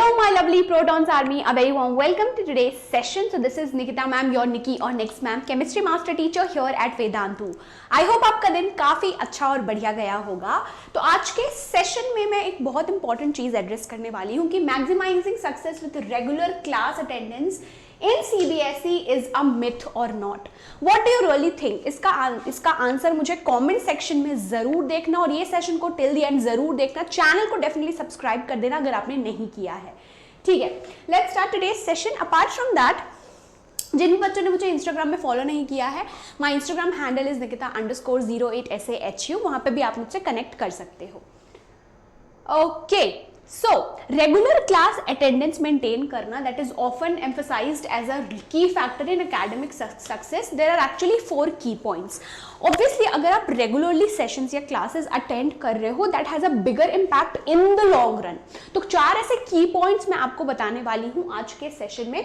Hello my lovely Protons Army, a very warm welcome to today's session. So this is Nikita ma'am, your Nikki or next ma'am, chemistry master teacher here at Vedantu. I hope आपका दिन काफी अच्छा और बढ़िया गया होगा। तो आज के सेशन में मैं एक बहुत इंपॉर्टेंट चीज एड्रेस करने वाली हूँ कि maximising success with regular class attendance in CBSE is a myth or not? What do you really think? इसका आंसर मुझे कमेंट सेक्शन में जरूर देखना और ये सेशन को टिल द एंड जरूर देखना। चैनल को डेफिनेटली सब्सक्राइब कर देना अगर आपने नहीं किया है। ठीक है, let's start today's session. Apart from that, जिन भी बच्चों ने मुझे इंस्टाग्राम में फॉलो नहीं किया है, my Instagram handle is nikita_08SAHU, वहां पे भी आप मुझसे कनेक्ट कर सकते हो। Okay, so regular class attendance maintain करना, that is often emphasized as a key factor in academic success. There are actually 4 key points. Obviously अगर आप regularly sessions या classes attend कर रहे हो, that has a bigger impact in the long run. तो 4 ऐसे key points मैं आपको बताने वाली हूँ आज के session में।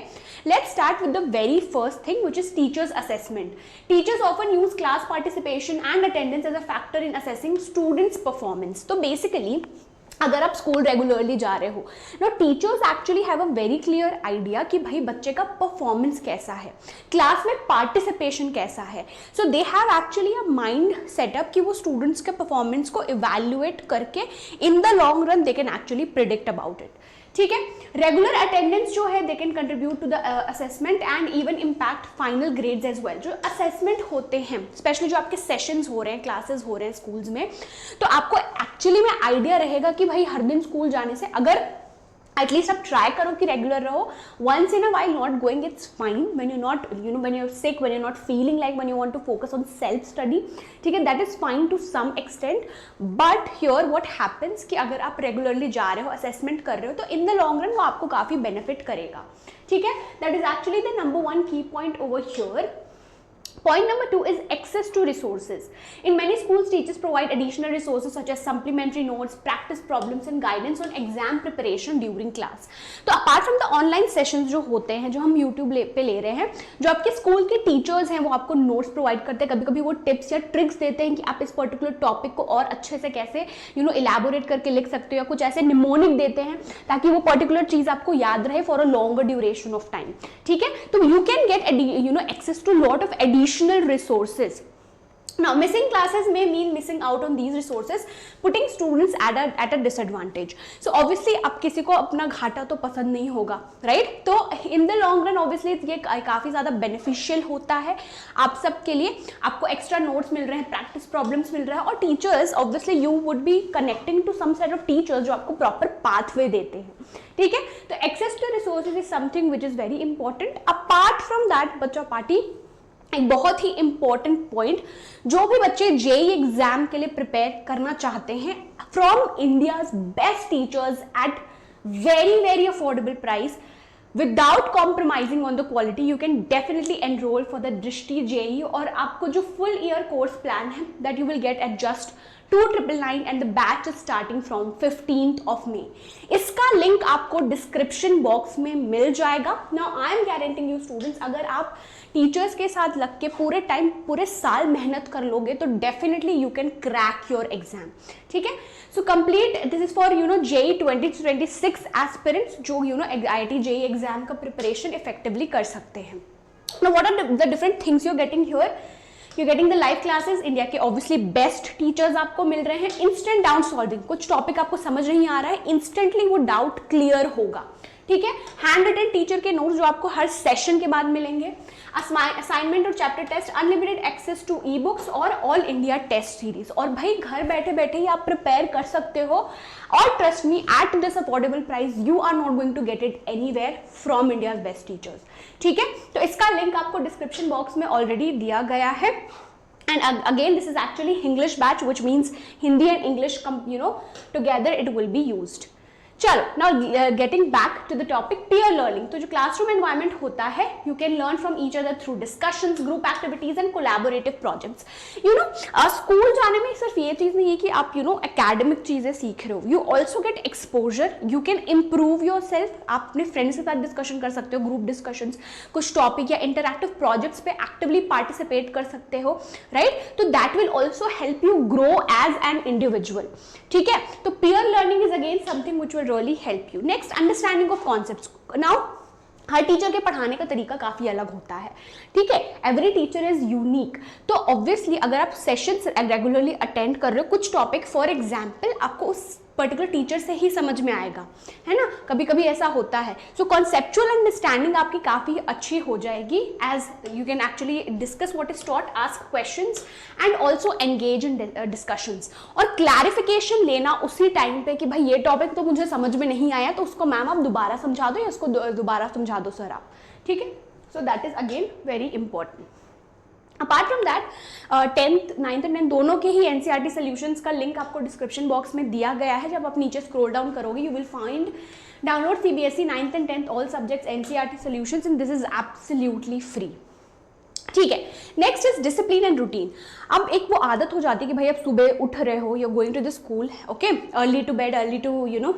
Let's start with the very first thing, which is teachers assessment. Teachers often use class participation and attendance as a factor in assessing students' performance. तो basically अगर आप स्कूल रेगुलरली जा रहे हो ना, teachers actually have a very clear idea कि भाई बच्चे का परफॉर्मेंस कैसा है, क्लास में पार्टिसिपेशन कैसा है। So they have actually a mind setup कि वो स्टूडेंट्स के परफॉर्मेंस को इवैल्यूएट करके in the long run they can actually predict about it. ठीक है, रेगुलर अटेंडेंस जो है they can contribute to the assessment and even impact final grades as well. जो असेसमेंट होते हैं, स्पेशली जो आपके सेशंस हो रहे हैं, क्लासेस हो रहे हैं स्कूल्स में, तो आपको एक्चुअली में आइडिया रहेगा कि भाई हर दिन स्कूल जाने से अगर एटलीस्ट आप ट्राई करो कि रेगुलर रहो, once in a while not going, it's fine. When you not when you are sick, when you not feeling like, when you want to focus on self study, ठीक है, that is fine to some extent. But here what happens कि अगर आप regularly जा रहे हो, assessment कर रहे हो, तो इन द लॉन्ग रन वो आपको काफी बेनिफिट करेगा। ठीक है, that is actually the number 1 की point over here. Point number 2 is access to resources. In many schools, teachers provide additional resources such as supplementary notes, practice problems and guidance on exam preparation during class. तो apart from the online sessions जो होते हैं, जो हम YouTube पे ले रहे हैं, जो आपके स्कूल के टीचर्स हैं वो आपको नोट्स प्रोवाइड करते हैं, कभी कभी वो टिप्स या ट्रिक्स देते हैं कि आप इस पर्टिकुलर टॉपिक को और अच्छे से कैसे इलेबोरेट करके लिख सकते हो, या कुछ ऐसे निमोनिक देते हैं ताकि वो पर्टिकुलर चीज आपको याद रहे for a longer duration of time. ठीक है, तो you can get access to lot of additional resources. Now missing classes may mean missing out on these resources, putting students at a disadvantage. So obviously अब किसी को अपना घाटा तो पसंद नहीं होगा, right? तो in the long run obviously ये काफी ज्यादा beneficial होता है आप सबके लिए। आपको extra notes मिल रहे हैं, practice problems मिल रहा है, और teachers obviously you would be connecting to some set of teachers जो आपको proper pathway देते हैं। ठीक है, तो access to resources is something which is very important. Apart from that, बच्चा पार्टी एक बहुत ही इंपॉर्टेंट पॉइंट, जो भी बच्चे जेई एग्जाम के लिए प्रिपेयर करना चाहते हैं, from India's best teachers at very very affordable price without compromising on the quality, you can definitely enrol for the Drishti JEE. और आपको जो फुल ईयर कोर्स प्लान है that you will get at just 2999 and the batch is starting from 15th of May. इसका link आपको description box में मिल जाएगा। Now I am guaranteeing you students, अगर आप टीचर्स के साथ लग के पूरे टाइम पूरे साल मेहनत कर लोगे तो definitely you can crack your exam. ठीक है, so complete this is for JEE 2026 aspirants जो IIT JEE एग्जाम का प्रिपरेशन इफेक्टिवली कर सकते हैं। Now what are the different things you're getting here? You're getting the live classes, India के obviously best teachers आपको मिल रहे हैं, इंस्टेंट डाउट सॉल्विंग, कुछ टॉपिक आपको समझ नहीं आ रहा है, इंस्टेंटली वो डाउट क्लियर होगा। ठीक है, हैंड रिटन टीचर के नोट्स जो आपको हर सेशन के बाद मिलेंगे, असाइनमेंट और chapter test, unlimited access to e books और ऑल इंडिया टेस्ट सीरीज। और भाई घर बैठे बैठे ही आप प्रिपेयर कर सकते हो, और trust me at this affordable price you are not going to get it anywhere from India's best teachers. ठीक है, तो इसका लिंक आपको डिस्क्रिप्शन बॉक्स में ऑलरेडी दिया गया है। And again, this is actually English batch, which means Hindi and English, together it will be used. चलो, now getting back to the topic, peer learning. तो जो classroom environment होता है, you can learn from each other through discussions, group activities and collaborative projects. School जाने में सिर्फ ये चीज नहीं है कि आप academic चीजें सीख रहे हो, you also get exposure, you can improve yourself. आप अपने फ्रेंड्स के साथ डिस्कशन कर सकते हो, ग्रुप डिस्कशंस, कुछ टॉपिक या इंटरैक्टिव प्रोजेक्ट्स पे एक्टिवली पार्टिसिपेट कर सकते हो, राइट? तो that will also help you grow as an individual. ठीक है, तो peer learning is again something which will will really help you. Next, understanding of concepts. Now, her teacher के पढ़ाने का तरीका काफ़ी अलग होता है, ठीक है, एवरी टीचर इज़ यूनिक. तो ऑब्वियसली अगर आप सेशंस रेगुलरली अटेंड कर रहे हो, कुछ टॉपिक फॉर एग्जाम्पल आपको उस पर्टिकुलर टीचर से ही समझ में आएगा, है ना, कभी कभी ऐसा होता है. सो कॉन्सेप्चुअल अंडरस्टैंडिंग आपकी काफ़ी अच्छी हो जाएगी, as you can actually discuss what is taught, ask questions and also engage in discussions. और क्लैरिफिकेशन लेना उसी टाइम पे कि भाई ये टॉपिक तो मुझे समझ में नहीं आया, तो उसको मैम आप दोबारा समझा दो या उसको दोबारा समझा दो सर आप, ठीक है. So that is again very important. Apart from that, 10th 9th and 10th दोनों के ही एनसीईआरटी सॉल्यूशंस का लिंक आपको डिस्क्रिप्शन बॉक्स में दिया गया है. जब आप नीचे स्क्रॉल डाउन करोगे you will find download CBSE 9th and 10th all subjects NCERT solutions and this is absolutely free, ठीक है. Next is discipline and routine. अब एक वो आदत हो जाती है कि भाई आप सुबह उठ रहे हो, you are going to the school, okay, early to bed, early to you know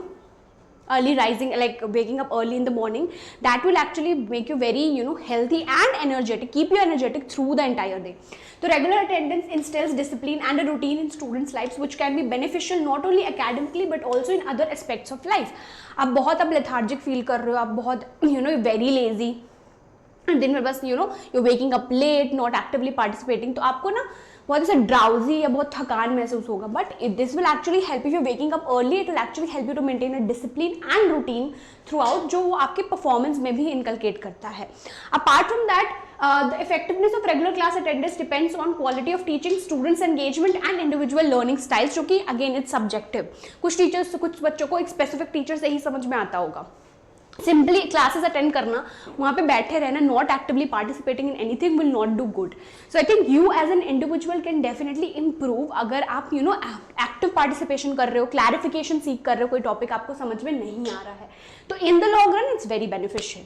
early rising, like waking up early in the morning, that will actually make you very healthy and energetic, keep you energetic through the entire day. So regular attendance instills discipline and a routine in students lives which can be beneficial not only academically but also in other aspects of life. आप बहुत lethargic feel कर रहे हो, आप बहुत very lazy, दिन भर बस you're waking up late, not actively participating, तो आपको ना बहुत ऐसा ड्राउजी या बहुत थकान महसूस होगा. But this will actually help you waking up early, it will actually help you to maintain a discipline and routine throughout, जो वो आपके परफॉर्मेंस में भी इनकलकेट करता है. Apart from that, the effectiveness of regular class attendance depends on quality of teaching, students engagement and individual learning styles, जो कि again it's subjective. कुछ टीचर्स, कुछ बच्चों को एक स्पेसिफिक टीचर से ही समझ में आता होगा. सिंपली क्लासेस अटेंड करना, वहाँ पे बैठे रहना, not actively participating in anything will not do good. So I think you as an individual can definitely improve अगर आप एक्टिव पार्टिसिपेशन कर रहे हो, क्लैरिफिकेशन सीख कर रहे हो, कोई टॉपिक आपको समझ में नहीं आ रहा है, तो इन the long run it's very beneficial.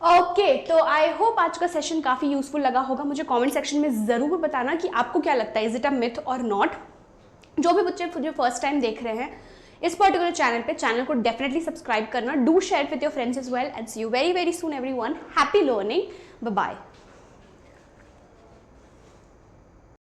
Okay, तो आई होप आज का सेशन काफ़ी यूजफुल लगा होगा. मुझे कॉमेंट सेक्शन में ज़रूर बताना कि आपको क्या लगता है, इज इट अ मिथ और नॉट. जो भी बच्चे जो फर्स्ट टाइम देख रहे हैं इस पर्टिकुलर चैनल को डेफिनेटली सब्सक्राइब करना. Do share with your friends as well and see you very very soon everyone. Happy learning. Bye bye.